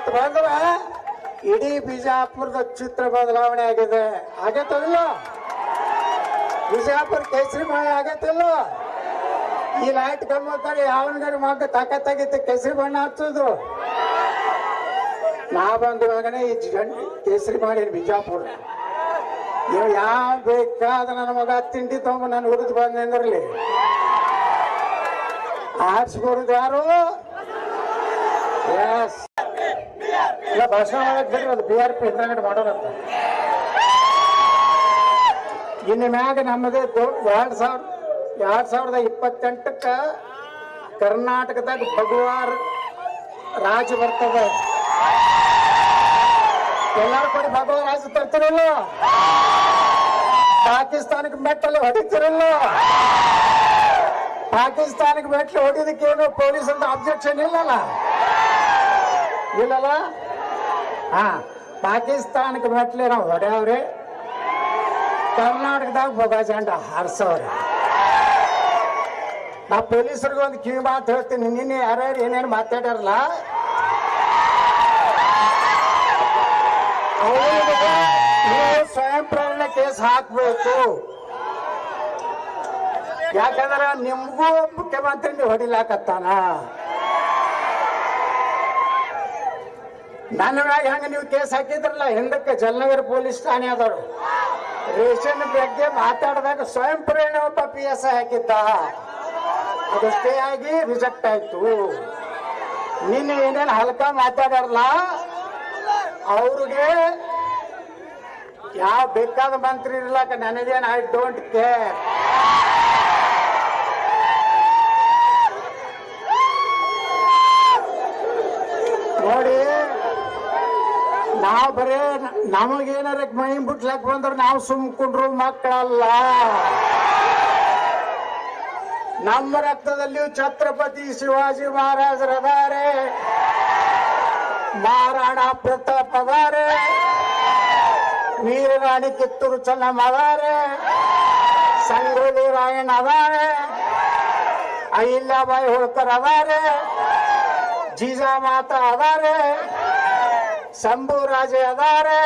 ಇವತ್ತು ಬಂದ್ರೆ ಇಡೀ ಬಿಜಾಪುರದ ಚಿತ್ರ ಬದಲಾವಣೆ ಆಗಿದೆ. ಆಗೈತಲ್ಲ? ಬಿಜಾಪುರ ಕೇಸರಿ ಮಳೆ ಆಗೈತಿಲ್ಲ? ಈ ಲೈಟ್ ಕಮ್ಮತ್ತಾರೆ ಯಾವನಿಗಾರ ಮಗ ತಾಕತ್ತಾಗಿತ್ತು ಕೇಸರಿ ಬಣ್ಣ ಹಚ್ಚೋದು. ನಾ ಬಂದವಾಗನೇ ಈ ಕೇಸರಿ ಮಾಡಿ ಬಿಜಾಪುರ. ಇವ್ ಯಾವ ಬೇಕಾದ ನನ್ನ ಮಗ ತಿಂಡಿ ತಗೊಂಡು ನಾನು ಹುರಿದು ಬಂದ್ರಲ್ಲಿ ಆರಿಸ್ಕೊಡುದು ಯಾರು? ಎಸ್ ಇಲ್ಲ ಭಾಷಣ ಮಾಡಕ್ ಬಿಡ್ರಿ, ಅದು BRP ಹಿಂದಂಗಡೆ ಮಾಡೋರಂತ. ಇನ್ನು ಮ್ಯಾಗ ನಮ್ಮದೇ 2028 ಕರ್ನಾಟಕದಾಗ ಭಗವಾನ್ ರಾಜ ಬರ್ತದೆ. ಎಲ್ಲಾರು ಕೊಡಿ ಭಗವಾನ್ ರಾಜ ತರ್ತಿರಲ್ಲ? ಪಾಕಿಸ್ತಾನಕ್ಕೆ ಮೆಟ್ಟಲ್ಲಿ ಹೊಡಿತಿರಲ್ಲ? ಪಾಕಿಸ್ತಾನಕ್ಕೆ ಮೆಟ್ಲು ಹೊಡಿದಕ್ಕೇನು ಪೊಲೀಸ್ ಅಂತ ಅಬ್ಜೆಕ್ಷನ್ ಇಲ್ಲಲ್ಲ? ಇಲ್ಲಲ್ಲ? ಹಾ, ಪಾಕಿಸ್ತಾನಕ್ಕೆ ಮೆಟ್ಲೆ ನಾವು ಹೊಡೆಯವ್ರಿ, ಕರ್ನಾಟಕದಾಗ ಬೊಗ ಜಂಡ ಹಾರಿಸವ್ರಿ. ನಾ ಪೊಲೀಸರಿಗೆ ಒಂದು ಕಿವಿ ಮಾತು ಹೇಳ್ತೀನಿ. ನಿನ್ನೆ ಯಾರ್ಯಾರು ಏನೇನು ಮಾತಾಡ್ಯಾರಲ್ಲ, ನೀವು ಸ್ವಯಂ ಪ್ರೇರಣೆ ಕೇಸ್ ಹಾಕ್ಬೇಕು. ಯಾಕಂದ್ರೆ ನಿಮ್ಗೂ ಮುಖ್ಯಮಂತ್ರಿ ನೀವು ಹೊಡಿಲಾಕತ್ತಾನ. ನನ್ನ ಮ್ಯಾಗ ಹೆಂಗ ನೀವು ಕೇಸ್ ಹಾಕಿದ್ರಲ್ಲ, ಹಿಂದಕ್ಕೆ ಜಲನಗರ ಪೊಲೀಸ್ ಠಾಣೆ ಆದವರು ರೇಷನ್ ಬಗ್ಗೆ ಮಾತಾಡಿದಾಗ ಸ್ವಯಂ ಪ್ರೇರಣೆ ಒಬ್ಬ PSI ಹಾಕಿದ್ದ. ಅದಷ್ಟೇ ಆಗಿ ರಿಜೆಕ್ಟ್ ಆಯ್ತು. ನಿನ್ನೆ ಏನೇನು ಹಲ್ಕ ಮಾತಾಡಾರಲ್ಲ, ಅವ್ರಿಗೆ ಯಾವ ಬೇಕಾದ ಮಂತ್ರಿ ಇರ್ಲಾಕ ನನಗೇನು ಐ ಡೋಂಟ್ ಕೇರ್. ನೋಡಿ, ನಾವು ಬರೇ ನಮಗೇನಾರ ಮೈ ಬಿಟ್ಲಕ್ ಬಂದ್ರೆ ನಾವು ಸುಮ್ಕೊಂಡ್ರು ಮಕ್ಕಳಲ್ಲ. ನಮ್ಮ ರಕ್ತದಲ್ಲಿಯೂ ಛತ್ರಪತಿ ಶಿವಾಜಿ ಮಹಾರಾಜರದಾರೆ, ಮಹಾರಾಣಾ ಪ್ರತಾಪ್ ಅದಾರೆ, ವೀರರಾಣಿ ಕಿತ್ತೂರು ಚೆನ್ನಮ್ಮ ಅದಾರೆ, ಸಂಗೊಳ್ಳಿ ರಾಯಣ್ಣ ಅದಾರೆ, ಅಹಿಲ್ಯಾಬಾಯಿ ಹೋಳ್ಕರ್ ಅದಾರೆ, ಜೀಜಾಮಾತಾ ಅದಾರೆ, ಶಂಭು ರಾಜೆ ಅದಾರೆ.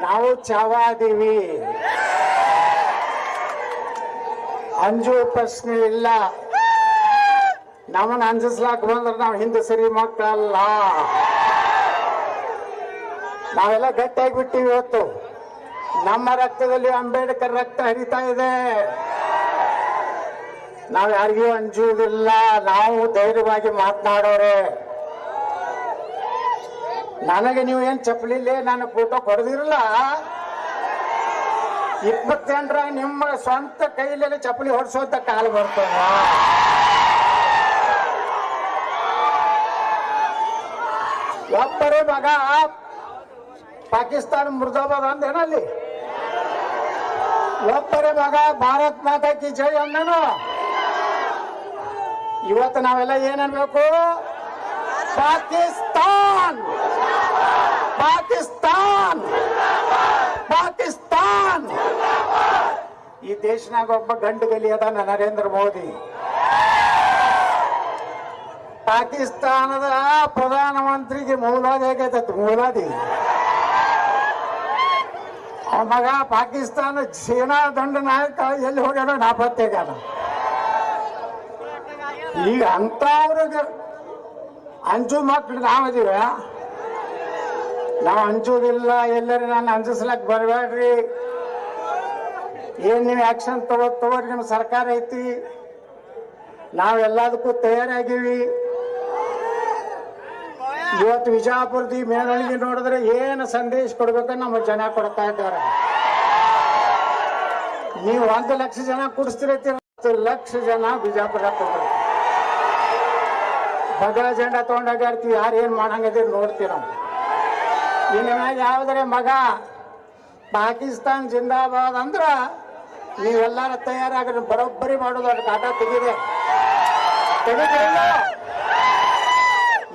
ನಾವು ಚಾವಾದೀವಿ, ಅಂಜು ಪ್ರಶ್ನೆ ಇಲ್ಲ. ನಮ್ಮನ್ನ ಅಂಜಿಸ್ಲಾಕ್ ಬಂದ್ರೆ ನಾವು ಹಿಂದೆ ಸರಿ ಮಕ್ಕಳಲ್ಲ. ನಾವೆಲ್ಲ ಗಟ್ಟಿಯಾಗಿ ಬಿಟ್ಟಿವಿ. ಇವತ್ತು ನಮ್ಮ ರಕ್ತದಲ್ಲಿ ಅಂಬೇಡ್ಕರ್ ರಕ್ತ ಹರಿತಾ ಇದೆ. ನಾವು ಯಾರಿಗೂ ಅಂಜುವುದಿಲ್ಲ. ನಾವು ಧೈರ್ಯವಾಗಿ ಮಾತನಾಡೋರೆ. ನನಗೆ ನೀವು ಏನ್ ಚಪ್ಪಲಿಲ್ಲ ನನ್ನ ಫೋಟೋ ಕೊಡದಿರಲ್ಲ, 28 ನಿಮ್ಮ ಸ್ವಂತ ಕೈಯಲ್ಲಿ ಚಪ್ಪಲಿ ಹೊಡ್ಸೋಂತ ಕಾಲ ಬರ್ತದ. ಒಬ್ಬರೇ ಮಗ ಪಾಕಿಸ್ತಾನ ಮುರ್ದಾಬಾದ್ ಅಂದೇನಲ್ಲಿ, ಒಬ್ಬರೇ ಮಗ ಭಾರತ್ ಮಾತಾ ಕಿ ಜೈ ಅಂದನು. ಇವತ್ತು ನಾವೆಲ್ಲ ಏನನ್ಬೇಕು? ಪಾಕಿಸ್ತಾನ್ ಪಾಕಿಸ್ತಾನ್ ಪಾಕಿಸ್ತಾನ್. ಈ ದೇಶನಾಗ ಒಬ್ಬ ಗಂಡು ಗಲಿ ಅದಾನ, ನರೇಂದ್ರ ಮೋದಿ. ಪಾಕಿಸ್ತಾನದ ಪ್ರಧಾನಮಂತ್ರಿಗೆ ಮೌಲಾದಿ ಆಗೈತತ್. ಮೌಲಾದಿ ಅವ ಮಗ ಪಾಕಿಸ್ತಾನ ಸೇನಾ ದಂಡ ನಾಯಕ ಎಲ್ಲಿ ಹೋಗ್ಯಾನ? ನಾಪತ್ತೆಗಾನ. ಈಗ ಅಂತ ಅವ್ರಿಗೆ ಅಂಜು ಮಕ್ಳು ನಾವದೀವ. ನಾವು ಅಂಜುವುದಿಲ್ಲ. ಎಲ್ಲರೂ ನಾನು ಅಂಜಿಸ್ಲಕ್ ಬರಬೇಡ್ರಿ. ಏನ್ ನೀವು ಆಕ್ಷನ್ ತಗೋರಿ, ನಿಮ್ಮ ಸರ್ಕಾರ ಐತಿ, ನಾವೆಲ್ಲದಕ್ಕೂ ತಯಾರಾಗಿವಿ. ಇವತ್ತು ವಿಜಾಪುರದ ಮೆರವಣಿಗೆ ನೋಡಿದ್ರೆ ಏನು ಸಂದೇಶ ಕೊಡ್ಬೇಕಂತ ನಮ್ಮ ಜನ ಕೊಡ್ತಾ ಇದ್ದಾರೆ. ನೀವು 1 ಲಕ್ಷ ಜನ ಕುಡಿಸ್ತಿರತ್ತೀರ, 10 ಲಕ್ಷ ಜನ ಬಿಜಾಪುರ ಕೊಡ್ತಾರೆ. ಭದ್ರ ಜೆಂಡಾ ತಗೊಂಡಾಗಿರ್ತೀವಿ. ಯಾರು ಏನ್ ಮಾಡಂಗಿದ್ರೆ ನೋಡ್ತೀವಿ ನಾವು. ಇನ್ನು ಯಾವ್ದಾರೆ ಮಗ ಪಾಕಿಸ್ತಾನ್ ಜಿಂದಾಬಾದ್ ಅಂದ್ರ ನೀವೆಲ್ಲಾರ ತಯಾರಾಗ್ರಿ. ಬರೋಬ್ಬರಿ ಮಾಡೋದು, ಅದಕ್ಕೆ ಆಟ ತೆಗಿದೆ.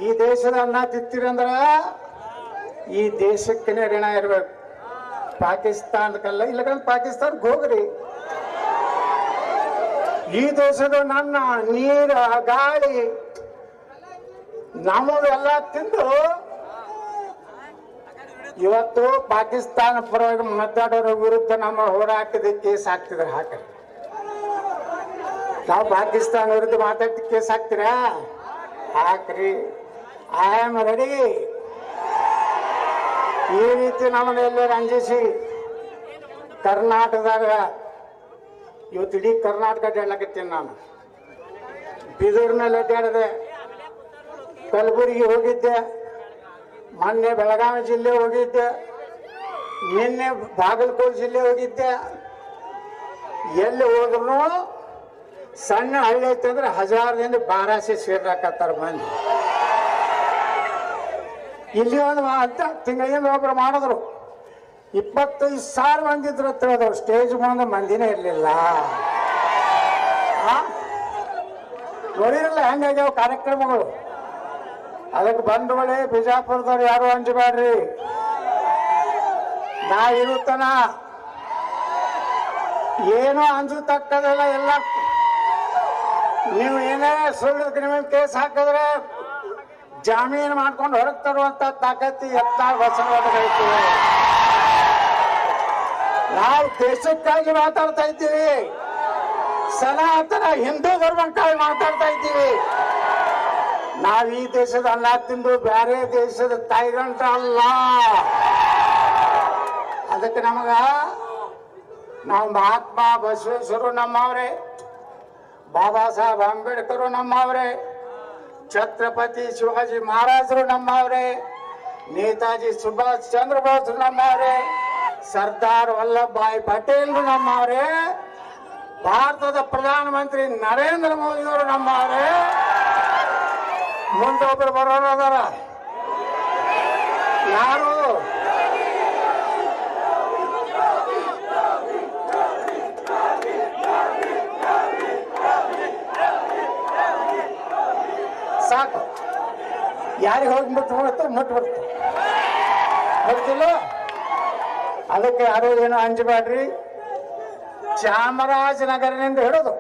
ಈ ದೇಶದ ಅನ್ನ ತಿತ್ತಿರಂದ್ರ ಈ ದೇಶಕ್ಕೆ ಋಣ ಇರ್ಬೇಕು, ಪಾಕಿಸ್ತಾನಕ್ಕಲ್ಲ. ಇಲ್ಲಕಂದ್ರೆ ಪಾಕಿಸ್ತಾನಕ್ಕೆ ಹೋಗ್ರಿ. ಈ ದೇಶದ ನನ್ನ ನೀರು ಗಾಳಿ ನಮ್ಮದೆಲ್ಲ ತಿಂದು ಇವತ್ತು ಪಾಕಿಸ್ತಾನ ಪರವಾಗಿ ಮಾತಾಡೋರ ವಿರುದ್ಧ ನಮ್ಮ ಹೋರಾಟದ ಕೇಸ್ ಹಾಕ್ತಿದ್ರು ಹಾಕ್ರಿ. ನಾವು ಪಾಕಿಸ್ತಾನ ವಿರುದ್ಧ ಮಾತಾಡ್ತಿ ಕೇಸ್ ಹಾಕ್ತೀರಾ? ಹಾಕ್ರಿ. I am ready. ಈ ರೀತಿ ನಮ್ಮನ್ನ ಎಲ್ಲರೂ ಅಂಜಿಸಿ ಕರ್ನಾಟಕದಾಗ ಇವತ್ತು ಇಡೀ ಕರ್ನಾಟಕ ಅಡ್ಡಾಡ್ಲಕತ್ತೀನಿ ನಾನು. ಬೀದೂರಿನಲ್ಲಿ ಅಡ್ಡಾಡಿದೆ, ಕಲಬುರಗಿ ಹೋಗಿದ್ದೆ, ಮೊನ್ನೆ ಬೆಳಗಾವಿ ಜಿಲ್ಲೆ ಹೋಗಿದ್ದೆ, ನಿನ್ನೆ ಬಾಗಲಕೋಟೆ ಜಿಲ್ಲೆ ಹೋಗಿದ್ದೆ. ಎಲ್ಲಿ ಹೋದ್ರು ಸಣ್ಣ ಹಳ್ಳಿ ಐತೆ ಅಂದ್ರೆ 1000ದಿಂದ 1200 ಸೇರ್ಲಾಕತ್ತಾರ ಮಂದಿ. ಇಲ್ಲಿ ಒಂದು ತಿಂಗಳಿಂದ ಒಬ್ರು ಮಾಡಿದ್ರು 25,000 ಮಂದಿ ಇದ್ರು ಅಂತ ಹೇಳಿದ್ರು. ಸ್ಟೇಜ್ ಮುಂದೆ ಮಂದಿನೇ ಇರಲಿಲ್ಲ. ನೋಡಿರಲ್ಲ ಹೆಂಗಾಗ್ಯಾವ ಕಾರ್ಯಕ್ರಮಗಳು. ಅದಕ್ಕೆ ಬಂಧುಗಳೇ, ಬಿಜಾಪುರದವ್ರು ಯಾರು ಅಂಜಬೇಡ್ರಿ. ನಾ ಇರುತ್ತನ ಏನೋ ಅಂಜತಕ್ಕದಲ್ಲ. ಎಲ್ಲ ನೀವು ಏನೇ ಸುಳ್ಳು ಕ್ರಿಮಿನಲ್ ಕೇಸ್ ಹಾಕಿದ್ರೆ ಜಾಮೀನು ಮಾಡ್ಕೊಂಡು ಹೊರಗೆ ತರುವಂತ ತಾಕತ್ತಿ ಎತ್ತಾಗ ಬಸವರಾಜ್. ನಾವು ದೇಶಕ್ಕಾಗಿ ಮಾತಾಡ್ತಾ ಇದ್ದೀವಿ, ಸನಾತನ ಹಿಂದೂ ಧರ್ಮಕ್ಕಾಗಿ ಮಾತಾಡ್ತಾ ಇದ್ದೀವಿ. ನಾವು ಈ ದೇಶದ ಅನ್ನ ತಿಂದು ಬೇರೆ ದೇಶದ ತಾಯಿಗಂಟ ಅಲ್ಲ. ಅದಕ್ಕೆ ನಾವು ಮಹಾತ್ಮ ಬಸವೇಶ್ವರರು ನಮ್ಮವ್ರೆ, ಬಾಬಾ ಸಾಹೇಬ್ ಅಂಬೇಡ್ಕರ್ ನಮ್ಮವ್ರೆ, ಛತ್ರಪತಿ ಶಿವಾಜಿ ಮಹಾರಾಜರು ನಮ್ಮವ್ರೆ, ನೇತಾಜಿ ಸುಭಾಷ್ ಚಂದ್ರ ಬೋಸ್ ನಮ್ಮವ್ರೆ, ಸರ್ದಾರ್ ವಲ್ಲಭಭಾಯಿ ಪಟೇಲ್ ನಮ್ಮವ್ರೆ, ಭಾರತದ ಪ್ರಧಾನಮಂತ್ರಿ ನರೇಂದ್ರ ಮೋದಿಯವರು ನಮ್ಮವ್ರೆ. ಮುಂದೊಬ್ಬರು ಬರೋರು ಅದಾರ. ಯಾರು? ಸಾಕು. ಯಾರಿಗೆ ಹೋಗಿ ಮುಟ್ಬಿಡ್ತು ಗೊತ್ತಿಲ್ಲ. ಅದಕ್ಕೆ ಯಾರು ಏನು ಅಂಜಬೇಡ್ರಿ. ಚಾಮರಾಜನಗರನಿಂದ ಹಿಡಿದು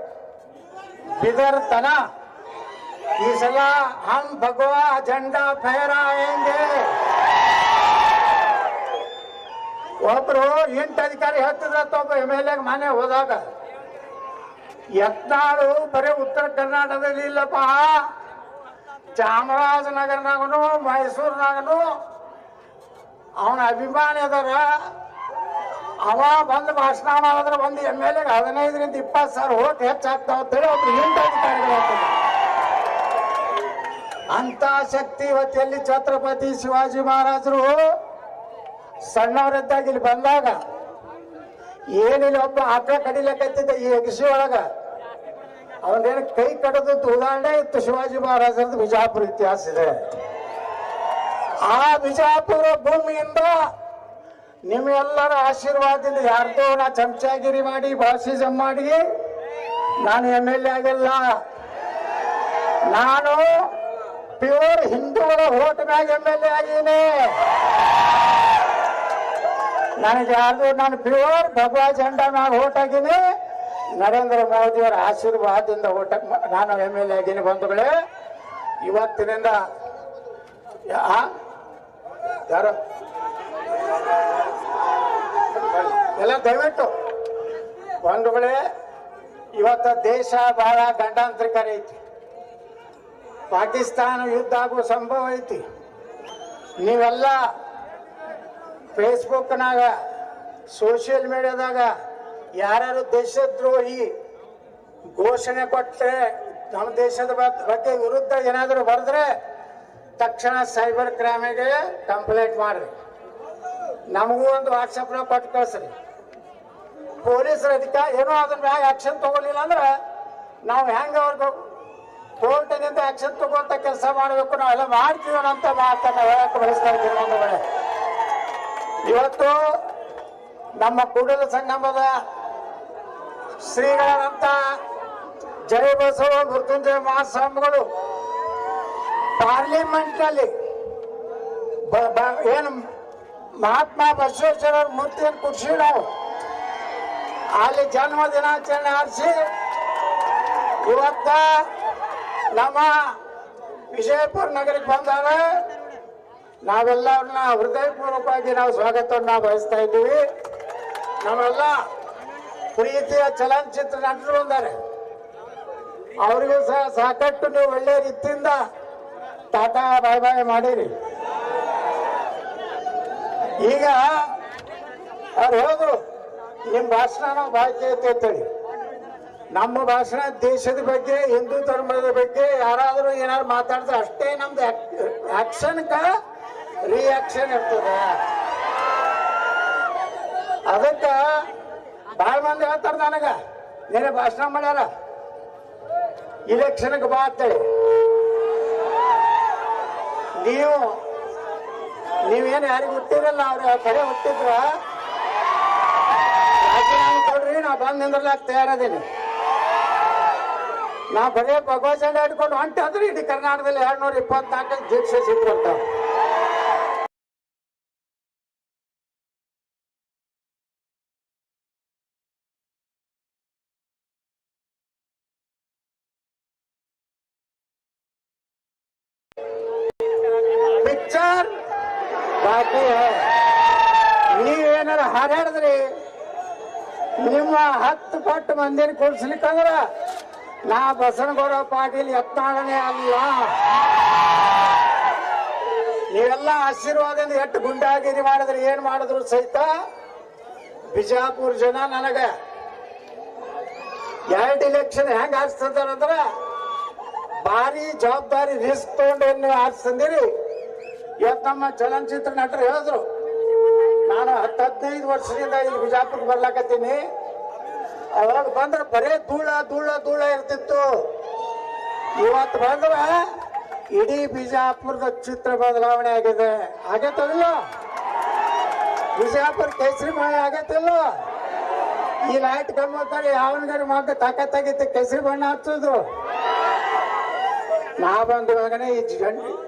ಬಿದರ್ ತನ ಈ ಸಲ ಹಮ್ ಭಗವಾ झंडा ಫಹರಾಯೆಂಗೆ. ಒಬ್ರು ಇಂಟ ಅಧಿಕಾರಿ ಹೇಳ್ತಿದ್ರತ್ತ, ಒಬ್ಬ MLA ಮನೆ ಹೋದಾಗ, ಯತ್ನಾಳು ಬರೀ ಉತ್ತರ ಕರ್ನಾಟಕದಲ್ಲಿ ಇಲ್ಲಪ್ಪ, ಚಾಮರಾಜನಗರನಾಗನು ಮೈಸೂರಿನಾಗನು ಅವನ ಅಭಿಮಾನಿ ಅದಾರ. ಅವ ಬಂದು ಭಾಷಣ ಮಾಡಿದ್ರೆ ಒಂದು MLA 15ರಿಂದ 20 ಸಾವಿರ ಓಟ್ ಹೆಚ್ಚಾಗ್ತಾವ ಅಂತೇಳಿ ಒಬ್ರು ಹಿಂಟ ಅಧಿಕಾರಿಗಳು ಹೇಳ್ತಾರೆ. ಅಂತ ಶಕ್ತಿ ಇವತ್ತೆಲ್ಲಿ ಛತ್ರಪತಿ ಶಿವಾಜಿ ಮಹಾರಾಜರು ಸಣ್ಣವರಿದ್ದಾಗ ಇಲ್ಲಿ ಬಂದಾಗ ಏನಿಲ್ಲ, ಒಬ್ಬ ಆಟ ಕಡಿಲಕತ್ತಿದ್ದ ಈ ಎಗಸಿ ಒಳಗ ಅವನೇನು ಕೈ ಕಡದು ಉದಾಹರಣೆ ಇತ್ತು. ಶಿವಾಜಿ ಮಹಾರಾಜರದ್ದು ಬಿಜಾಪುರ ಇತಿಹಾಸ ಇದೆ. ಆ ಬಿಜಾಪುರ ಭೂಮಿಯಿಂದ ನಿಮ್ಮೆಲ್ಲರ ಆಶೀರ್ವಾದದಿಂದ ಯಾರ್ದೋ ನಾ ಚಮಚಾಗಿರಿ ಮಾಡಿ ಭಾಷಿಸಂ ಮಾಡಿ ನಾನು MLA ಆಗಿಲ್ಲ. ನಾನು ಪ್ಯೂರ್ ಹಿಂದೂಗಳ ಓಟ್ ಮ್ಯಾಗ MLA ಆಗೀನಿ. ನನಗೆ ಯಾರ್ದು ನಾನು ಪ್ಯೂರ್ ಭಗವಾ झंडा ಮ್ಯಾಗ ಓಟ್ ಆಗೀನಿ. ನರೇಂದ್ರ ಮೋದಿಯವರ ಆಶೀರ್ವಾದದಿಂದ ಓಟ ನಾನು MLA ಆಗೀನಿ. ಬಂಧುಗಳೇ, ಇವತ್ತಿನಿಂದ ಯಾರು ಎಲ್ಲ ದಯವಿಟ್ಟು ಬಂಧುಗಳೇ, ಇವತ್ತ ದೇಶ ಬಹಳ ಗಂಡಾಂತರಿಕರ ಐತಿ. ಪಾಕಿಸ್ತಾನ ಯುದ್ಧ ಆಗುವ ಸಂಭವ ಐತಿ. ನೀವೆಲ್ಲ ಫೇಸ್ಬುಕ್ನಾಗ ಸೋಷಿಯಲ್ ಮೀಡಿಯಾದಾಗ ಯಾರ್ಯಾರು ದೇಶದ್ರೋಹಿ ಘೋಷಣೆ ಕೊಟ್ಟರೆ, ನಮ್ಮ ದೇಶದ ಬಗ್ಗೆ ವಿರುದ್ಧ ಏನಾದರೂ ಬರೆದ್ರೆ ತಕ್ಷಣ ಸೈಬರ್ ಕ್ರೈಮಿಗೆ ಕಂಪ್ಲೇಂಟ್ ಮಾಡ್ರಿ. ನಮಗೂ ಒಂದು ವಾಟ್ಸಪ್ನಾಗ ಕೊಟ್ಟು ಕಳಿಸ್ರಿ. ಪೊಲೀಸರ ಅಧಿಕಾರಿ ಏನೋ ಅದನ್ನ ಮ್ಯಾಗ ಆಕ್ಷನ್ ತಗೊಳ್ಳಿಲ್ಲ ಅಂದ್ರೆ ನಾವು ಹೆಂಗೆ ಅವ್ರಿಗೆ ಕೋರ್ಟಿನಿಂದ ಆಕ್ಷನ್ ತಗೊಂತ ಕೆಲಸ ಮಾಡಬೇಕು. ನಾವೆಲ್ಲ ಮಾಡ್ತೀವನಂತ ಮಾತನ್ನ ಹೇಳಕ್ಕೆ ಬಯಸ್ತಾ ಇದ್ದೀವಿ. ಒಂದು ವೇಳೆ ಇವತ್ತು ನಮ್ಮ ಕೂಡಲ ಸಂಗಮದ ಶ್ರೀಗಳಂತ ಜಯ ಬಸವ ಮೃತ್ಯುಂಜಯ ಮಹಾಸ್ವಾಮಿಗಳು ಪಾರ್ಲಿಮೆಂಟ್ನಲ್ಲಿ ಏನು ಮಹಾತ್ಮ ಬಸವೇಶ್ವರರ ಮೂರ್ತಿಯನ್ನು ಕೂರಿಸಿ ನಾವು ಅಲ್ಲಿ ಜನ್ಮ ದಿನಾಚರಣೆ ಆರಿಸಿ ಇವತ್ತ ನಮ್ಮ ವಿಜಯಪುರ ನಗರಕ್ಕೆ ಬಂದಾಗ ನಾವೆಲ್ಲ ಅವ್ರನ್ನ ಹೃದಯಪೂರ್ವಕವಾಗಿ ನಾವು ಸ್ವಾಗತವನ್ನ ಬಯಸ್ತಾ ಇದ್ದೀವಿ. ನಾವೆಲ್ಲ ಪ್ರೀತಿಯ ಚಲನಚಿತ್ರ ನಟರು ಬಂದಾರೆ, ಅವರಿಗೂ ಸಹ ಸಾಕಷ್ಟು ನೀವು ಒಳ್ಳೆ ರೀತಿಯಿಂದ ಟಾಟಾ ಬಾಯ್ ಬಾಯ್ ಮಾಡಿರಿ. ಈಗ ಅವ್ರು ಹೇಳಿದ್ರು ನಿಮ್ಮ ಭಾಷಣ ನಾವು ಬಾಯ್ ಕೇಳ್ತೇಳಿ. ನಮ್ಮ ಭಾಷಣ ದೇಶದ ಬಗ್ಗೆ, ಹಿಂದೂ ಧರ್ಮದ ಬಗ್ಗೆ ಯಾರಾದರೂ ಏನಾದ್ರು ಮಾತಾಡಿದ್ರೆ ಅಷ್ಟೇ ನಮ್ದು ಆಕ್ಷನ್ಕ ರಿಯಾಕ್ಷನ್ ಇರ್ತದೆ. ಅದಕ್ಕ ಭಾಳ ಮಂದಿ ಹೇಳ್ತಾರ ನನಗ, ನೀನೇ ಭಾಷಣ ಮಾಡ್ಯಾರ ಇಲೆಕ್ಷನ್ಗೆ ಬಾ ಅಂತೇಳಿ. ನೀವೇನು ಯಾರಿಗೆ ಹುಟ್ಟಿರಲ್ಲ, ಅವ್ರ ಕಡೆ ಹುಟ್ಟಿದ್ರ ರಾಜೀನಾಮೆ ಕೊಡ್ರಿ, ನಾ ಬಂದ್ ನಿಂದ್ರಲಾಕ ತಯಾರದೀನಿ. ನಾ ಬರೇ ಭಗವತ್ ಜಂಡ ಹಿಡ್ಕೊಂಡು ಹೊಂಟಾದ್ರೆ ಇಡೀ ಕರ್ನಾಟಕದಲ್ಲಿ 224 ದೀಕ್ಷೆ ಸಿಕ್ಕಂತ. ಪಿಕ್ಚರ್ ಬಾಕಿ ನೀವೇನಾರ ಹಾರಾಡಿದ್ರಿ ನಿಮ್ಮ 10 ಪಟ್ಟು ಮಂದಿನ ಕೊಡ್ಸ್ಲಿಕ್ಕಂದ್ರ ನಾ ಬಸನಗೌಡ ಪಾಟೀಲ್ ಯತ್ನಾಳನೇ ಅಲ್ಲ. ನೀವೆಲ್ಲ ಆಶೀರ್ವಾದದಿಂದ ಎಷ್ಟು ಗುಂಡಾಗಿರಿ ಮಾಡಿದ್ರೆ ಏನ್ ಮಾಡಿದ್ರು ಸಹಿತ ಬಿಜಾಪುರ ಜನ ನನಗ 2 ಇಲೆಕ್ಷನ್ ಹೆಂಗ್ ಆರಿಸ್ತಂದ್ರ ಭಾರಿ ಜವಾಬ್ದಾರಿ ರಿಸ್ಕ್ ತಗೊಂಡು ಆರಿಸ್ತಂದಿರಿ. ಇವತ್ತು ನಮ್ಮ ಚಲನಚಿತ್ರ ನಟರು ಹೇಳಿದ್ರು, ನಾನು 10-15 ವರ್ಷದಿಂದ ಇಲ್ಲಿ ಬಿಜಾಪುರಕ್ಕೆ ಬರ್ಲಾಕತ್ತೀನಿ. ಅವಾಗ ಬಂದ್ರೆ ಬರೇ ಧೂಳ ಧೂಳ ಧೂಳ ಇರ್ತಿತ್ತು. ಇವತ್ತು ಬಂದ್ರ ಇಡೀ ಬಿಜಾಪುರದ ಚಿತ್ರ ಬದಲಾವಣೆ ಆಗಿದೆ. ಆಗೈತಲ್ಲ ಬಿಜಾಪುರ ಕೇಸರಿ ಬಣ್ಣ ಆಗೈತಲ್ಲ. ಈ ಲೈಟ್ ಗಮ್ಮತ್ತಾರೆ ಯಾವನಿಗಾರ ಮಗ ತಾಕತ್ತಾಗಿತ್ತು ಕೇಸರಿ ಬಣ್ಣ ಹಚ್ಚೋದು. ನಾ ಬಂದವಾಗನೇ ಈ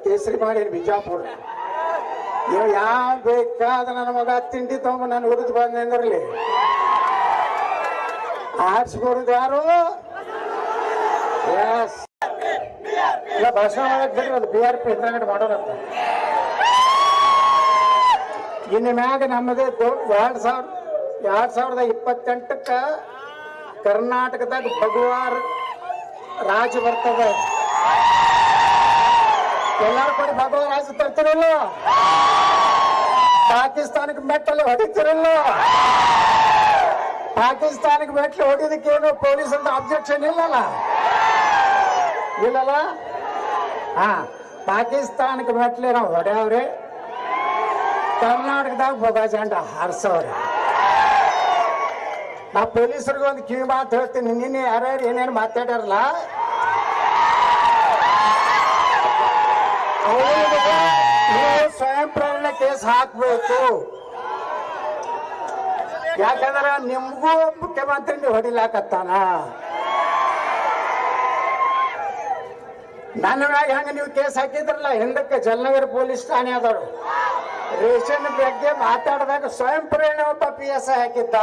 ಕೇಸರಿ ಮಾಡೀನಿ ಬಿಜಾಪುರ. ನೀವು ಯಾವ ಬೇಕಾದ ನನ್ನ ಮಗ ತಿಂಡಿ ತಗೊಂಡು ನಾನು ಹುರಿದು ಬಂದ್ರಲ್ಲಿ ಆರಿಸ್ಕೊಡುದು ಯಾರು? ಇಲ್ಲ ಭಾಷಣ ಮಾಡಕ್ ಬಿಡ್ರಿ, ಅದು BRP ಹಿಂದ್ರಗಡೆ ಮಾಡೋರಂತ. ಇನ್ನು ಮ್ಯಾಗ ನಮ್ಮದೇ 2028ಕ್ಕ ಕರ್ನಾಟಕದಾಗ ಭಗವಾನ್ ರಾಜ ಬರ್ತದೆ. ಎಲ್ಲಾರು ಕೊಡಿ ಭಗವಾನ್ ರಾಜ ತರ್ತಿರಲ್ಲ, ಪಾಕಿಸ್ತಾನಕ್ಕೆ ಮೆಟ್ಟಲ್ಲಿ ಹೊಡಿತಿರಲ್ಲ. ಪಾಕಿಸ್ತಾನಕ್ಕೆ ಮೆಟ್ಲು ಹೊಡಿದಕ್ಕೇನು ಪೊಲೀಸ್ ಅಂತ ಅಬ್ಜೆಕ್ಷನ್ ಇಲ್ಲಲ್ಲ. ಹಾ, ಪಾಕಿಸ್ತಾನಕ್ಕೆ ಮೆಟ್ಲೆ ನಾವು ಹೊಡೆಯವ್ರಿ, ಕರ್ನಾಟಕದಾಗ ಭಗವಾ ಜಂಡ ಹಾರಿಸವ್ರಿ. ನಾ ಪೊಲೀಸರಿಗೆ ಒಂದು ಕಿವಿ ಮಾತು ಹೇಳ್ತೀನಿ, ನಿನ್ನೆ ಯಾರ್ಯಾರು ಏನೇನು ಮಾತಾಡ್ಯಾರಲ್ಲ ನೀವು ಸ್ವಯಂ ಪ್ರೇರಣೆ ಕೇಸ್ ಹಾಕ್ಬೇಕು. ಯಾಕಂದ್ರ ನಿಮ್ಗೂ ಮುಖ್ಯಮಂತ್ರಿ ನೀವು ಹೊಡಿಲಾಕತ್ತಾನ. ನನ್ನ ಮ್ಯಾಗ ಹೆಂಗ ನೀವು ಕೇಸ್ ಹಾಕಿದ್ರಲ್ಲ, ಹಿಂದಕ್ಕೆ ಜಲನಗರ ಪೊಲೀಸ್ ಠಾಣೆ ಆದವರು ರೇಷನ್ ಬಗ್ಗೆ ಮಾತಾಡಿದಾಗ ಸ್ವಯಂ ಪ್ರೇರಣೆ ಒಬ್ಬ PSI ಹಾಕಿದ್ದ.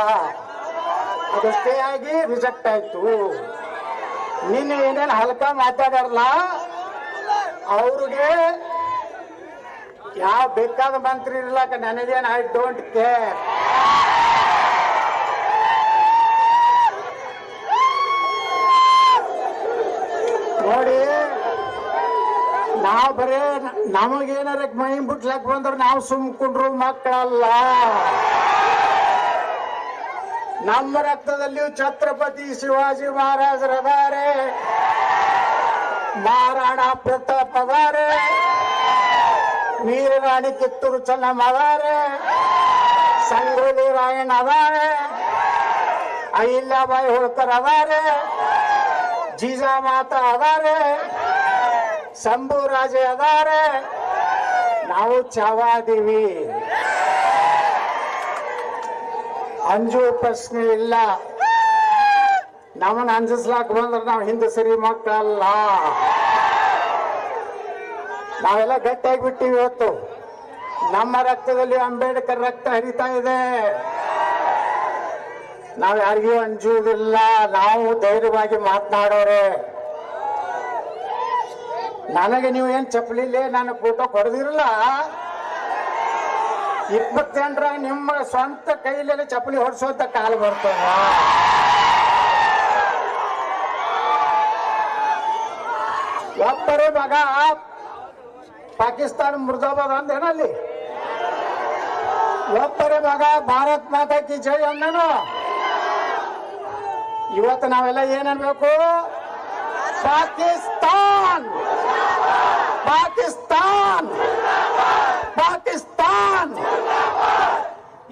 ಅದು ಸ್ಟೇ ಆಗಿ ರಿಜೆಕ್ಟ್ ಆಯ್ತು. ನಿನ್ನೆ ಏನೇನು ಹಲ್ಕ ಮಾತಾಡಾರಲ್ಲ ಅವ್ರಿಗೆ ಯಾವ ಬೇಕಾದ ಮಂತ್ರಿ ಇರ್ಲಾಕ ನನಗೇನು ಐ ಡೋಂಟ್ ಕೇರ್. ನೋಡಿ, ನಾವು ಬರೇ ನಮಗೇನಾರ ಮೈ ಬಿಟ್ಲಕ್ ಬಂದ್ರೆ ನಾವು ಸುಮ್ಕೊಂಡ್ರು ಮಕ್ಕಳಲ್ಲ. ನಮ್ಮ ರಕ್ತದಲ್ಲಿಯೂ ಛತ್ರಪತಿ ಶಿವಾಜಿ ಮಹಾರಾಜರದಾರೆ, ಮಹಾರಾಣಾ ಪ್ರತಾಪ್ ಅದಾರೆ, ವೀರರಾಣಿ ಕಿತ್ತೂರು ಚೆನ್ನಮ್ಮ ಅದಾರೆ, ಸಂಗೊಳ್ಳಿ ರಾಯಣ್ಣ ಅದಾರೆ, ಅಹಿಲ್ಯಾಬಾಯಿ ಹೋಳ್ಕರ್ ಅದಾರೆ, ಜೀಜಾಮಾತಾ ಅದಾರೆ, ಶಂಭುರಾಜೆ ಅದಾರೆ. ನಾವು ಚಾವಾದೀವಿ, ಅಂಜು ಪ್ರಶ್ನೆ ಇಲ್ಲ. ನಮ್ಮನ್ನ ಅಂಜಿಸ್ಲಾಕ ಬಂದ್ರೆ ನಾವು ಹಿಂದೆ ಸರಿ ಮಕ್ಕಳಲ್ಲ. ನಾವೆಲ್ಲ ಗಟ್ಟಿಯಾಗಿ ಬಿಟ್ಟಿವಿ. ಇವತ್ತು ನಮ್ಮ ರಕ್ತದಲ್ಲಿ ಅಂಬೇಡ್ಕರ್ ರಕ್ತ ಹರಿತಾ ಇದೆ. ನಾವು ಯಾರಿಗೂ ಅಂಜುವುದಿಲ್ಲ, ನಾವು ಧೈರ್ಯವಾಗಿ ಮಾತನಾಡೋರೆ. ನನಗೆ ನೀವು ಏನ್ ಚಪ್ಪಲಿಲ್ಲೇ ನಾನು ಫೋಟೋ ಕೊಡದಿರಲ್ಲ, 28ರ ನಿಮ್ಮ ಸ್ವಂತ ಕೈಯಲ್ಲಿ ಚಪ್ಪಲಿ ಹೊಡ್ಸೋಂತ ಕಾಲ ಬರ್ತದ. ಒಬ್ಬರೇ ಮಗ ಪಾಕಿಸ್ತಾನ ಮುರ್ದಾಬಾದ್ ಅಂದೇನಲ್ಲಿ, ಒಬ್ಬರೇ ಮಗ ಭಾರತ್ ಮಾತಾ ಕಿ ಜೈ ಅಂದನು. ಇವತ್ತು ನಾವೆಲ್ಲ ಏನನ್ಬೇಕು? ಪಾಕಿಸ್ತಾನ್ ಪಾಕಿಸ್ತಾನ್ ಪಾಕಿಸ್ತಾನ್.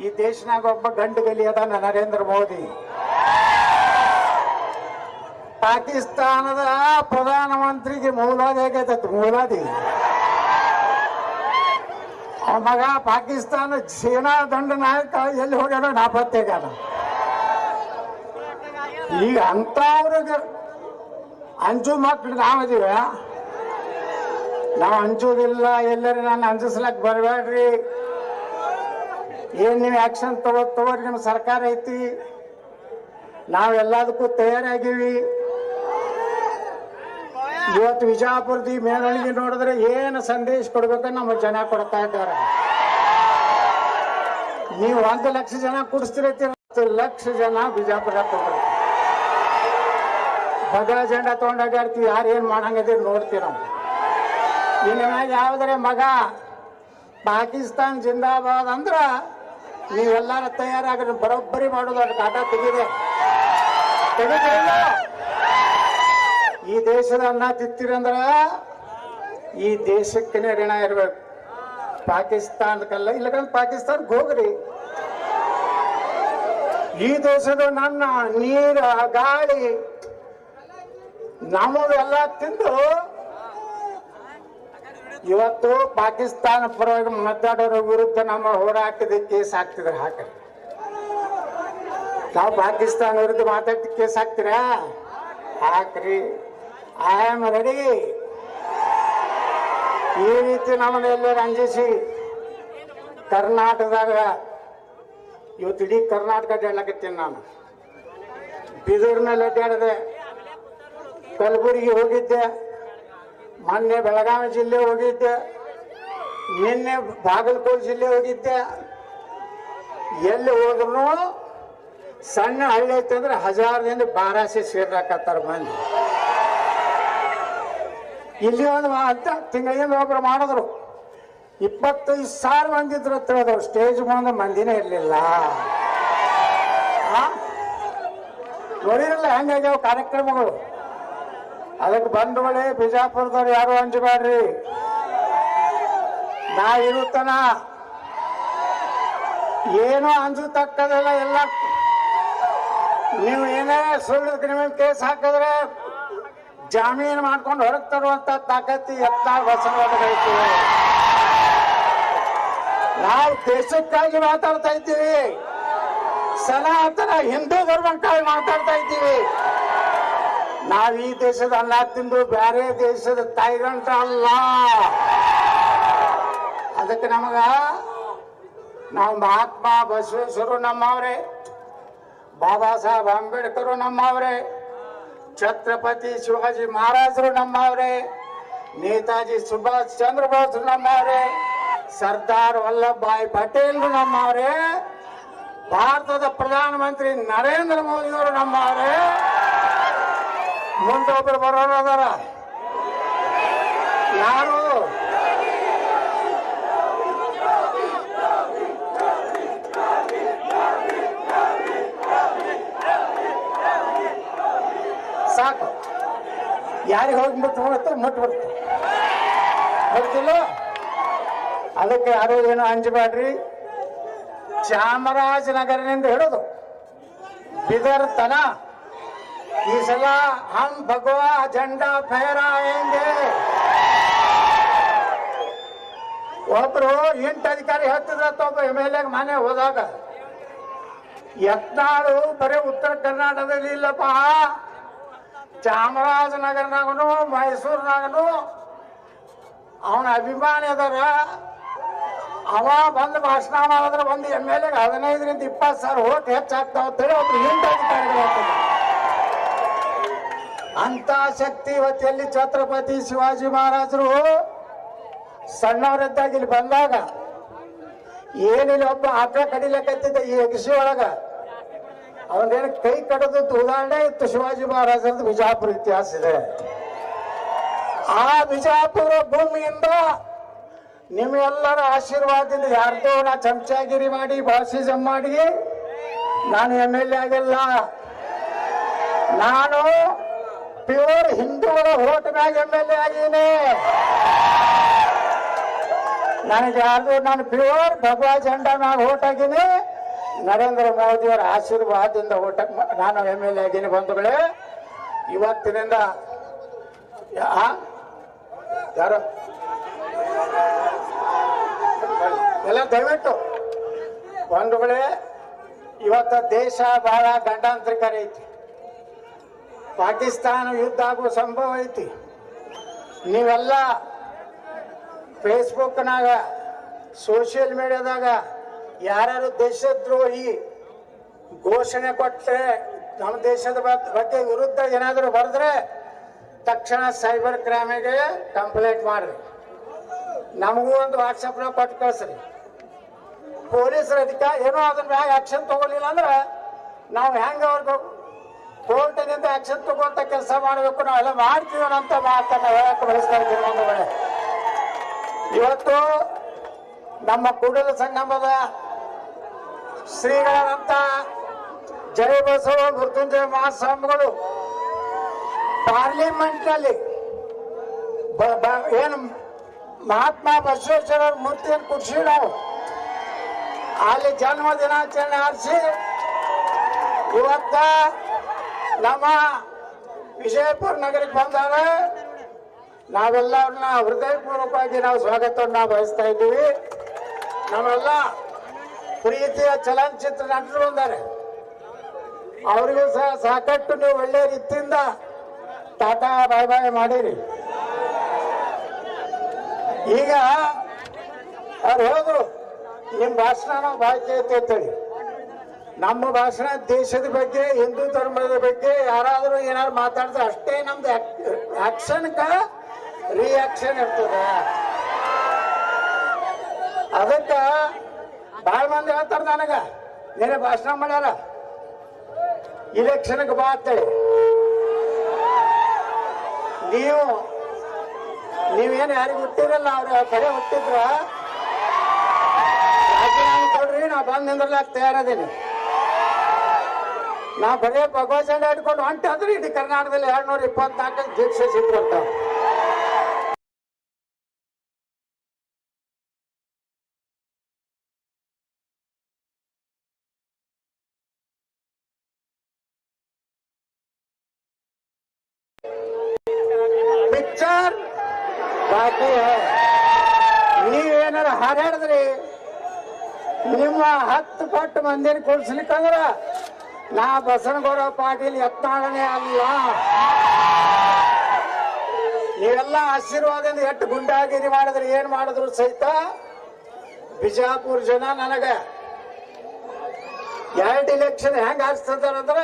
ಈ ದೇಶನಾಗ ಒಬ್ಬ ಗಂಡು ಗಲಿ ಅದಾನ, ನರೇಂದ್ರ ಮೋದಿ. ಪಾಕಿಸ್ತಾನದ ಪ್ರಧಾನಮಂತ್ರಿಗೆ ಮೌಲಾದಿ ಆಗೈತತ್, ಮೌಲಾದಿ. ಆ ಮಗ ಪಾಕಿಸ್ತಾನ ಸೇನಾ ದಂಡ ನಾಯಕ ಎಲ್ಲಿ ಹೋಗ್ಯಾನ? ನಾಪತ್ತೆಗಾನ. ಈಗ ಅಂತವ್ರಿಗೆ ಅಂಜು ಮಕ್ಳು ನಾವದೀವ, ನಾವು ಅಂಜುವುದಿಲ್ಲ. ಎಲ್ಲರೂ ನಾನು ಅಂಜಿಸ್ಲಕ್ ಬರಬೇಡ್ರಿ. ಏನ್ ನೀವು ಆಕ್ಷನ್ ತಗೋರಿ, ನಿಮ್ಮ ಸರ್ಕಾರ ಐತಿ, ನಾವೆಲ್ಲದಕ್ಕೂ ತಯಾರಾಗಿವಿ. ಇವತ್ತು ವಿಜಯಪುರದ ಮೆರವಣಿಗೆ ನೋಡಿದ್ರೆ ಏನು ಸಂದೇಶ ಕೊಡ್ಬೇಕಂತ ನಮ್ಮ ಜನ ಕೊಡ್ತಾ ಇದ್ದಾರೆ. ನೀವು 1 ಲಕ್ಷ ಜನ ಕೂಡಿಸ್ತಿರತ್ತಿ, 10 ಲಕ್ಷ ಜನ ಬಿಜಾಪುರ ಕೊಡ್ರಿ. ಭದ್ರ ಜೆಂಡಾ ತಗೊಂಡಾಗಿರ್ತೀವಿ, ಯಾರು ಏನ್ ಮಾಡಂಗಿದ್ರೆ ನೋಡ್ತೀವಿ ನಾವು. ಇನ್ನು ಯಾವ್ದಾರೆ ಮಗ ಪಾಕಿಸ್ತಾನ್ ಜಿಂದಾಬಾದ್ ಅಂದ್ರ ನೀವೆಲ್ಲಾರ ತಯಾರಾಗ್ರಿ, ಬರೋಬ್ಬರಿ ಮಾಡೋದು. ಅದಕ್ಕೆ ಆಟ ತೆಗಿದೆ. ಈ ದೇಶದ ಅನ್ನ ತಿಂತೀರಂದ್ರ ಈ ದೇಶಕ್ಕೆ ಋಣ ಇರ್ಬೇಕು, ಪಾಕಿಸ್ತಾನಕ್ಕಲ್ಲ. ಇಲ್ಲಕಂದ್ರೆ ಪಾಕಿಸ್ತಾನಕ್ಕೆ ಹೋಗ್ರಿ. ಈ ದೇಶದ ನನ್ನ ನೀರು ಗಾಳಿ ನಮ್ಮದೆಲ್ಲ ತಿಂದು ಇವತ್ತು ಪಾಕಿಸ್ತಾನ ಪರವಾಗಿ ಮಾತಾಡೋರ ವಿರುದ್ಧ ನಮ್ಮ ಹೋರಾಟದ ಕೇಸ್ ಹಾಕ್ತಿದ್ರೆ ಹಾಕ್ರಿ. ನಾವು ಪಾಕಿಸ್ತಾನ ವಿರುದ್ಧ ಮಾತಾಡ್ತಿ ಕೇಸ್ ಹಾಕ್ತೀರಾ? ಹಾಕ್ರಿ. I am ready. ಈ ರೀತಿ ನಮ್ಮನ್ನ ಎಲ್ಲರೂ ಅಂಜಿಸಿ ಕರ್ನಾಟಕದಾಗ ಇವತ್ತು ಇಡೀ ಕರ್ನಾಟಕ ಅಡ್ಡಾಡ್ಲಕತ್ತೀನಿ ನಾನು. ಬೀದರ್ನಲ್ಲಿ ಅಡ್ಡಾಡಿದೆ, ಕಲಬುರಗಿ ಹೋಗಿದ್ದೆ, ಮೊನ್ನೆ ಬೆಳಗಾವಿ ಜಿಲ್ಲೆ ಹೋಗಿದ್ದೆ, ನಿನ್ನೆ ಬಾಗಲಕೋಟೆ ಜಿಲ್ಲೆ ಹೋಗಿದ್ದೆ. ಎಲ್ಲಿ ಹೋದ್ರು ಸಣ್ಣ ಹಳ್ಳಿ ಐತೆ ಅಂದ್ರೆ 1000ದಿಂದ 1200 ಸೇರ್ಲಾಕತ್ತಾರ ಮಂದಿ. ಇಲ್ಲಿ ಒಂದು ತಿಂಗಳಿಂದ ಒಬ್ರು ಮಾಡಿದ್ರು 25,000 ಮಂದಿ ಇದ್ರು ಅಂತ ಹೇಳಿದ್ರು. ಸ್ಟೇಜ್ ಮುಂದೆ ಮಂದಿನೇ ಇರಲಿಲ್ಲ. ನೋಡಿರಲ್ಲ ಹೆಂಗಾಗ್ಯಾವ ಕಾರ್ಯಕ್ರಮಗಳು. ಅದಕ್ಕೆ ಬಂಧುಗಳೇ, ಬಿಜಾಪುರದವ್ರು ಯಾರು ಅಂಜಬೇಡ್ರಿ. ನಾ ಇರುತ್ತನ ಏನೋ ಅಂಜತಕ್ಕದೆಲ್ಲ. ಎಲ್ಲ ನೀವು ಏನೇ ಸುಳ್ಳು ಕ್ರಿಮಿನಲ್ ಕೇಸ್ ಹಾಕಿದ್ರೆ ಜಾಮೀನು ಮಾಡ್ಕೊಂಡು ಹೊರಗೆ ತರುವಂತ ತಾಕತ್ತಿ ಯತ್ನಾಳ್ ಬಸವರಾಜ್. ನಾವು ದೇಶಕ್ಕಾಗಿ ಮಾತಾಡ್ತಾ ಇದ್ದೀವಿ, ಸನಾತನ ಹಿಂದೂ ಧರ್ಮಕ್ಕಾಗಿ ಮಾತಾಡ್ತಾ ಇದ್ದೀವಿ. ನಾವ್ ಈ ದೇಶದ ಅನ್ನ ತಿಂದು ಬೇರೆ ದೇಶದ ತಾಯಿಗಂಟ ಅಲ್ಲ. ಅದಕ್ಕೆ ನಾವು ಮಹಾತ್ಮ ಬಸವೇಶ್ವರರು ನಮ್ಮವ್ರೆ, ಬಾಬಾ ಸಾಹೇಬ್ ಅಂಬೇಡ್ಕರ್ ನಮ್ಮವ್ರೆ, ಛತ್ರಪತಿ ಶಿವಾಜಿ ಮಹಾರಾಜರು ನಮ್ಮವ್ರೆ, ನೇತಾಜಿ ಸುಭಾಷ್ ಚಂದ್ರ ಬೋಸ್ ನಮ್ಮವ್ರೆ, ಸರ್ದಾರ್ ವಲ್ಲಭಭಾಯಿ ಪಟೇಲ್ ನಮ್ಮವ್ರೆ, ಭಾರತದ ಪ್ರಧಾನಮಂತ್ರಿ ನರೇಂದ್ರ ಮೋದಿ ಅವರು ನಮ್ಮವ್ರೆ. ಮುಂದೊಬ್ಬರು ಬರೋರು ಅದಾರ. ಯಾರು? ಸಾಕು. ಯಾರಿಗೆ ಹೋಗಿ ಮುಟ್ಬಿಡ್ತು ಗೊತ್ತಿಲ್ಲ. ಅದಕ್ಕೆ ಯಾರು ಏನು ಅಂಜಬೇಡ್ರಿ. ಚಾಮರಾಜನಗರನಿಂದ ಹಿಡಿದು ಬಿದರ್ ತನ ಈ ಸಲ ಹಮ್ ಭಗವಾ झंडा ಫಹರಾಯೆಂಗೆ. ಒಬ್ರು ಇಂಟ್ ಅಧಿಕಾರಿ ಹೇಳ್ತಿದ್ರತ್ತ, ಒಬ್ಬ MLA ಮನೆ ಹೋದಾಗ, ಯತ್ನಾಳು ಬರೀ ಉತ್ತರ ಕರ್ನಾಟಕದಲ್ಲಿ ಇಲ್ಲಪ್ಪ, ಚಾಮರಾಜನಗರನಾಗನು ಮೈಸೂರಿನಾಗನು ಅವನ ಅಭಿಮಾನಿ ಅದಾರ. ಅವ ಬಂದು ಭಾಷಣ ಮಾಡಿದ್ರೆ ಒಂದು MLA 15ರಿಂದ 20 ಸಾವಿರ ಓಟ್ ಹೆಚ್ಚಾಗ್ತಾವ ಅಂತೇಳಿ ಒಬ್ರು ಹಿಂಟ್ ಅಧಿಕಾರಿಗಳು ಹೇಳ್ತಾರೆ. ಅಂತ ಶಕ್ತಿ ಇವತ್ತೆಲ್ಲಿ ಛತ್ರಪತಿ ಶಿವಾಜಿ ಮಹಾರಾಜರು ಸಣ್ಣವರಿದ್ದಾಗ ಇಲ್ಲಿ ಬಂದಾಗ ಏನಿಲ್ಲ, ಒಬ್ಬ ಆಟ ಕಡಿಲಕತ್ತಿದ್ದ ಈ ಅಗಸಿ ಒಳಗ. ಅವನೇನು ಕೈ ಕಡದ ಉದಾಹರಣೆ ಇತ್ತು ಶಿವಾಜಿ ಮಹಾರಾಜರದ್ದು ಬಿಜಾಪುರ ಇತಿಹಾಸ ಇದೆ. ಆ ಬಿಜಾಪುರ ಭೂಮಿಯಿಂದ ನಿಮ್ಮೆಲ್ಲರ ಆಶೀರ್ವಾದದಿಂದ ಯಾರ್ದೋ ನಾ ಚಮಚಾಗಿರಿ ಮಾಡಿ ಭಾಷಿಸಂ ಮಾಡಿ ನಾನು MLA ಆಗಿಲ್ಲ. ನಾನು ಪ್ಯೂರ್ ಹಿಂದೂಗಳ ಓಟ್ ಮ್ಯಾಗ MLA ಆಗೀನಿ. ನನಗೆ ಯಾರ್ದು ನಾನು ಪ್ಯೂರ್ ಭಗವಾ ಜೆಂಡಾ ಮ್ಯಾಗ ಓಟ್ ಆಗೀನಿ. ನರೇಂದ್ರ ಮೋದಿಯವರ ಆಶೀರ್ವಾದದಿಂದ ಓಟ ನಾನು MLA ಆಗೀನಿ. ಬಂಧುಗಳೇ, ಇವತ್ತಿನಿಂದ ಯಾರು ಎಲ್ಲ ದಯವಿಟ್ಟು ಬಂಧುಗಳೇ, ಇವತ್ತ ದೇಶ ಬಹಳ ಗಂಡಾಂತರಿಕರ ಐತಿ. ಪಾಕಿಸ್ತಾನ ಯುದ್ಧ ಆಗುವ ಸಂಭವ ಐತಿ. ನೀವೆಲ್ಲ ಫೇಸ್ಬುಕ್ನಾಗ ಸೋಷಿಯಲ್ ಮೀಡಿಯಾದಾಗ ಯಾರ್ಯಾರು ದೇಶದ್ರೋಹಿ ಘೋಷಣೆ ಕೊಟ್ಟರೆ ನಮ್ಮ ದೇಶದ ಬಗ್ಗೆ ವಿರುದ್ಧ ಏನಾದರೂ ಬರೆದ್ರೆ ತಕ್ಷಣ ಸೈಬರ್ ಕ್ರೈಮಿಗೆ ಕಂಪ್ಲೇಂಟ್ ಮಾಡ್ರಿ. ನಮಗೂ ಒಂದು ವಾಟ್ಸಪ್ನಾಗ ಕೊಟ್ಟು ಕಳಿಸ್ರಿ. ಪೊಲೀಸರ ಅಧಿಕಾರ ಏನೋ ಅದ್ರ ಮ್ಯಾಗ ಆಕ್ಷನ್ ತಗೊಳ್ಳಿಲ್ಲ ಅಂದ್ರೆ ನಾವು ಹೆಂಗೆ ಅವ್ರಿಗೆ ಕೋರ್ಟಿನಿಂದ ಆಕ್ಷನ್ ತಗೋಂತ ಕೆಲಸ ಮಾಡಬೇಕು, ನಾವೆಲ್ಲ ಮಾಡ್ತೀವನಂತ ಮಾತನ್ನ ಹೇಳಕ್ಕೆ ಬಯಸ್ತಾ ಇದ್ದೀವಿ. ಒಂದು ವೇಳೆ ಇವತ್ತು ನಮ್ಮ ಕೂಡಲ ಸಂಗಮದ ಶ್ರೀಗಳಂತ ಜಯ ಬಸವ ಮೃತ್ಯುಂಜಯ ಮಹಾಸ್ವಾಮಿಗಳು ಪಾರ್ಲಿಮೆಂಟ್ನಲ್ಲಿ ಏನು ಮಹಾತ್ಮ ಬಸವೇಶ್ವರರ ಮೂರ್ತಿಯನ್ನು ಕೂರಿಸಿ ನಾವು ಅಲ್ಲಿ ಜನ್ಮ ದಿನಾಚರಣೆ ಆರಿಸಿ ಇವತ್ತ ನಮ್ಮ ವಿಜಯಪುರ ನಗರಕ್ಕೆ ಬಂದಾಗ ನಾವೆಲ್ಲ ಅವ್ರನ್ನ ಹೃದಯಪೂರ್ವಕವಾಗಿ ನಾವು ಸ್ವಾಗತವನ್ನು ಬಯಸ್ತಾ ಇದ್ದೀವಿ. ನಾವೆಲ್ಲ ಪ್ರೀತಿಯ ಚಲನಚಿತ್ರ ನಟರು ಬಂದಾರೆ, ಅವರಿಗೂ ಸಹ ಸಾಕಷ್ಟು ನೀವು ಒಳ್ಳೆ ರೀತಿಯಿಂದ ಟಾಟಾ ಬಾಯ್ ಬಾಯ್ ಮಾಡಿರಿ. ಈಗ ಅವ್ರು ಹೇಳಿದ್ರು ನಿಮ್ಮ ಭಾಷಣ ನಾವು ಬಾಯ್ ಕೇಳ್ತೇಳಿ. ನಮ್ಮ ಭಾಷಣ ದೇಶದ ಬಗ್ಗೆ, ಹಿಂದೂ ಧರ್ಮದ ಬಗ್ಗೆ ಯಾರಾದರೂ ಏನಾದ್ರು ಮಾತಾಡಿದ್ರೆ ಅಷ್ಟೇ ನಮ್ದು ಆಕ್ಷನ್ಕ ರಿಯಾಕ್ಷನ್ ಇರ್ತದೆ. ಅದಕ್ಕ ಭಾಳ ಮಂದಿ ಹೇಳ್ತಾರ ನನಗ, ನೀನೇ ಭಾಷಣ ಮಾಡ್ಯಾರ ಇಲೆಕ್ಷನ್ಗೆ ಬಾ ಅಂತೇಳಿ. ನೀವೇನು ಯಾರಿಗೆ ಹುಟ್ಟಿರಲ್ಲ, ಅವ್ರ ಕಡೆ ಹುಟ್ಟಿದ್ರ ರಾಜೀನಾಮೆ ಕೊಡ್ರಿ, ನಾ ಬಂದ್ ನಿಂದ್ರಲಾಕ ತಯಾರದೀನಿ. ನಾ ಬರೇ ಭಗವಾ ಜೆಂಡ ಹಿಡ್ಕೊಂಡು ಹೊಂಟಾದ್ರೆ ಇಡೀ ಕರ್ನಾಟಕದಲ್ಲಿ 224 ದೀಕ್ಷೆ ಸಿಗ್ಬರ್ತ. ಪಿಕ್ಚರ್ ಬಾಕಿ ನೀವೇನಾರ ಹಾರಾಡಿದ್ರಿ ನಿಮ್ಮ 10 ಪಟ್ಟು ಮಂದಿನ ಕೊಡ್ಸ್ಲಿಕ್ಕಂದ್ರ ನಾ ಬಸನಗೌಡ ಪಾಟೀಲ್ ಯತ್ನಾಳನೇ ಅಲ್ಲ. ನೀವೆಲ್ಲ ಆಶೀರ್ವಾದದಿಂದ ಎಷ್ಟು ಗುಂಡಾಗಿರಿ ಮಾಡಿದ್ರೆ ಏನ್ ಮಾಡಿದ್ರು ಸಹಿತ ಬಿಜಾಪುರ ಜನ ನನಗ 2 ಇಲೆಕ್ಷನ್ ಹೆಂಗ್ ಆರಿಸ್ತಂದ್ರ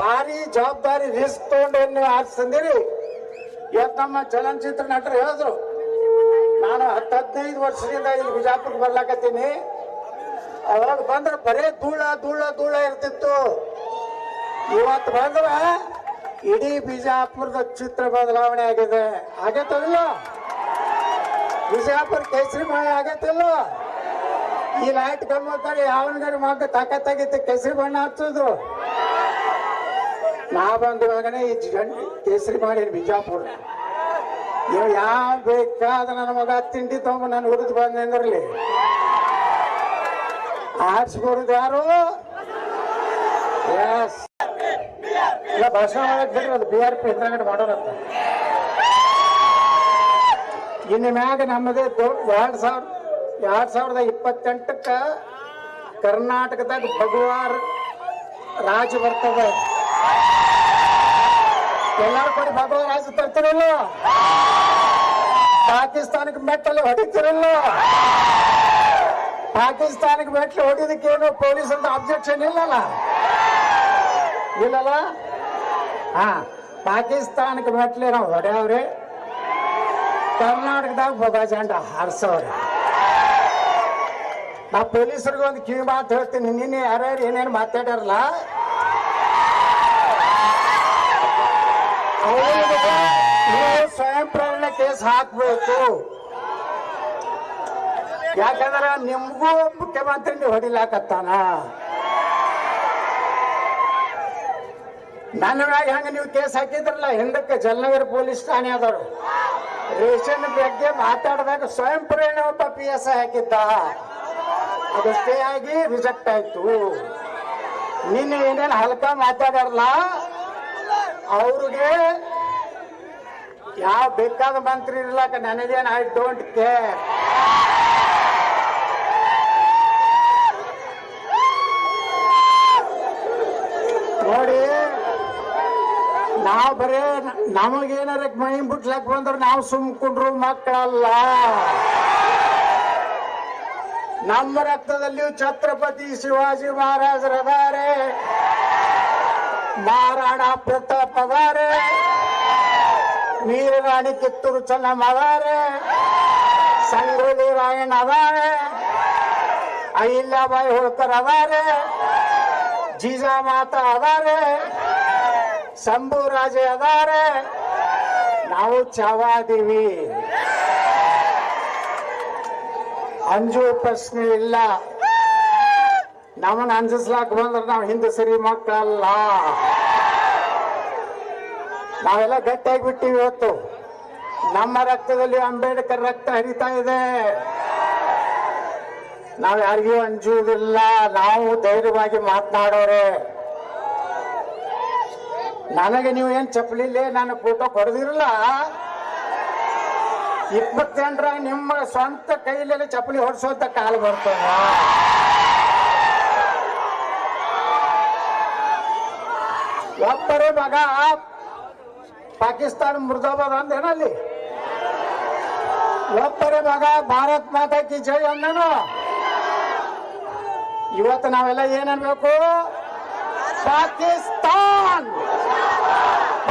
ಭಾರಿ ಜವಾಬ್ದಾರಿ ರಿಸ್ಕ್ ತಗೊಂಡು ನೀವು ಆರಿಸ್ತಂದಿರಿ. ಇವತ್ತು ನಮ್ಮ ಚಲನಚಿತ್ರ ನಟರು ಹೇಳಿದ್ರು, ನಾನು 10-15 ವರ್ಷದಿಂದ ಇಲ್ಲಿ ಬಿಜಾಪುರಕ್ಕೆ ಬರ್ಲಾಕತ್ತೀನಿ. ಅವಾಗ ಬಂದ್ರೆ ಬರೇ ಧೂಳ ಧೂಳ ಧೂಳ ಇರ್ತಿತ್ತು. ಇವತ್ತು ಬಂದ್ರ ಇಡೀ ಬಿಜಾಪುರದ ಚಿತ್ರ ಬದಲಾವಣೆ ಆಗಿದೆ. ಆಗೈತಲ್ಲ ಬಿಜಾಪುರ ಕೇಸರಿಮಯ ಆಗೈತಲ್ಲ. ಈ ಲೈಟ್ ಗಮ್ಮತ್ತಾರೆ ಯಾವನಿಗಾರಿ ಮಗ ತಾಕತ್ತಾಗಿತ್ತು ಕೇಸರಿ ಬಣ್ಣ ಹಚ್ಚೋದು. ನಾ ಬಂದವಾಗನೇ ಈ ಕೇಸರಿ ಮಾಡಿ ಬಿಜಾಪುರ. ನೀವು ಯಾವ ಬೇಕಾದ ನನ್ನ ಮಗ ತಿಂಡಿ ತಗೊಂಡು ನಾನು ಹುರಿದು ಬಂದ್ರಲ್ಲಿ ಆರಿಸ್ಕೊಡುದು ಯಾರು? ಎಸ್ ಇಲ್ಲ ಭಾಷಣ ಮಾಡಕ್ ಬಿಡ್ರಿ, ಅದು BRP ಹಿಂದ್ಗಡೆ ಮಾಡೋರಂತ. ಇನ್ನು ಮ್ಯಾಗ ನಮ್ಮದೇ 2028 ಕರ್ನಾಟಕದಾಗ ಭಗವಾನ್ ರಾಜ ಬರ್ತದೆ. ಎಲ್ಲಾರು ಕೊಡಿ ಭಗವಾನ್ ರಾಜ ತರ್ತಿರಲ್ಲ, ಪಾಕಿಸ್ತಾನಕ್ಕೆ ಮೆಟ್ಟಲ್ಲಿ ಹೊಡಿತಿರಲ್ಲ. ಪಾಕಿಸ್ತಾನಕ್ಕೆ ಮೆಟ್ಲು ಹೊಡಿದಕ್ಕೇನು ಪೊಲೀಸ್ ಅಂತ ಅಬ್ಜೆಕ್ಷನ್ ಇಲ್ಲಲ್ಲ. ಹಾ, ಪಾಕಿಸ್ತಾನಕ್ಕೆ ಮೆಟ್ಲೆ ನಾವು ಹೊಡೆಯವ್ರಿ, ಕರ್ನಾಟಕದಾಗ ಭಗವಾ ಜೆಂಡ ಹಾರಿಸವ್ರಿ. ನಾ ಪೊಲೀಸರಿಗೆ ಒಂದು ಕಿವಿ ಮಾತು ಹೇಳ್ತೀನಿ. ನಿನ್ನೆ ಯಾರ್ಯಾರು ಏನೇನು ಮಾತಾಡ್ಯಾರಲ್ಲ ನೀವು ಸ್ವಯಂ ಪ್ರೇರಣೆ ಕೇಸ್ ಹಾಕ್ಬೇಕು. ಯಾಕಂದ್ರೆ ನಿಮ್ಗೂ ಮುಖ್ಯಮಂತ್ರಿ ನೀವು ಹೊಡಿಲಾಕತ್ತಾನ. ನನ್ನ ಮ್ಯಾಗ ಹೆಂಗ ನೀವು ಕೇಸ್ ಹಾಕಿದ್ರಲ್ಲ, ಹಿಂದಕ್ಕೆ ಜಲನಗರ ಪೊಲೀಸ್ ಠಾಣೆ ಆದವರು ರೇಷನ್ ಬಗ್ಗೆ ಮಾತಾಡಿದಾಗ ಸ್ವಯಂ ಪ್ರೇರಣೆ ಒಬ್ಬ PSI ಹಾಕಿದ್ದ. ಅದು ಸ್ಟೇ ಆಗಿ ರಿಜೆಕ್ಟ್ ಆಯ್ತು. ನಿನ್ನೆ ಏನೇನು ಹಲ್ಕ ಮಾತಾಡಾರಲ್ಲ ಅವ್ರಿಗೆ ಯಾವ ಬೇಕಾದ ಮಂತ್ರಿ ಇರ್ಲಾಕ ನನಗೇನು ಐ ಡೋಂಟ್ ಕೇರ್. ನೋಡಿ, ನಾವು ಬರೇ ನಮಗೇನಾರ ಮೈ ಬಿಟ್ಲಕ್ ಬಂದ್ರೆ ನಾವು ಸುಮ್ಕೊಂಡ್ರು ಮಕ್ಕಳಲ್ಲ. ನಮ್ಮ ರಕ್ತದಲ್ಲಿಯೂ ಛತ್ರಪತಿ ಶಿವಾಜಿ ಮಹಾರಾಜರದಾರೆ, ಮಹಾರಾಣಾ ಪ್ರತಾಪ್ ಅದಾರೆ, ವೀರರಾಣಿ ಕಿತ್ತೂರು ಚೆನ್ನಮ್ಮ ಅದಾರೆ, ಸಂಗೊಳ್ಳಿ ರಾಯಣ್ಣ ಅದಾರೆ, ಅಹಿಲ್ಯಾಬಾಯಿ ಹೋಳ್ಕರ್ ಅದಾರೆ, ಜೀಜಾಮಾತಾ ಅದಾರೆ, ಶಂಭು ರಾಜೆ ಅದಾರೆ, ನಾವು ಚಾವಾದೀವಿ. ಅಂಜುವ ಪ್ರಶ್ನೆ ಇಲ್ಲ. ನಮ್ಮನ್ನ ಅಂಜಿಸ್ಲಾಕ್ ಬಂದ್ರೆ ನಾವು ಹಿಂದೆ ಸರಿ ಮಕ್ಕಳಲ್ಲ. ನಾವೆಲ್ಲ ಗಟ್ಟಿಯಾಗಿ ಬಿಟ್ಟಿವಿ. ಇವತ್ತು ನಮ್ಮ ರಕ್ತದಲ್ಲಿ ಅಂಬೇಡ್ಕರ್ ರಕ್ತ ಹರಿತಾ ಇದೆ. ನಾವು ಯಾರಿಗೂ ಅಂಜುವುದಿಲ್ಲ. ನಾವು ಧೈರ್ಯವಾಗಿ ಮಾತನಾಡೋರೆ. ನನಗೆ ನೀವು ಏನ್ ಚಪ್ಪಲಿಲ್ಲೇ ನಾನು ಫೋಟೋ ಕೊಡದಿರಲ್ಲ. 28 ನಿಮ್ಮ ಸ್ವಂತ ಕೈಯಲ್ಲಿ ಚಪ್ಪಲಿ ಹೊಡ್ಸೋಂತ ಕಾಲ ಬರ್ತದ. ಒಬ್ಬರೇ ಮಗ ಪಾಕಿಸ್ತಾನ ಮುರ್ದಾಬಾದ್ ಅಂದೇನಲ್ಲಿ, ಒಬ್ಬರೇ ಮಗ ಭಾರತ್ ಮಾತಾ ಕಿ ಜೈ ಅಂದನು. ಇವತ್ತು ನಾವೆಲ್ಲ ಏನನ್ಬೇಕು? ಪಾಕಿಸ್ತಾನ್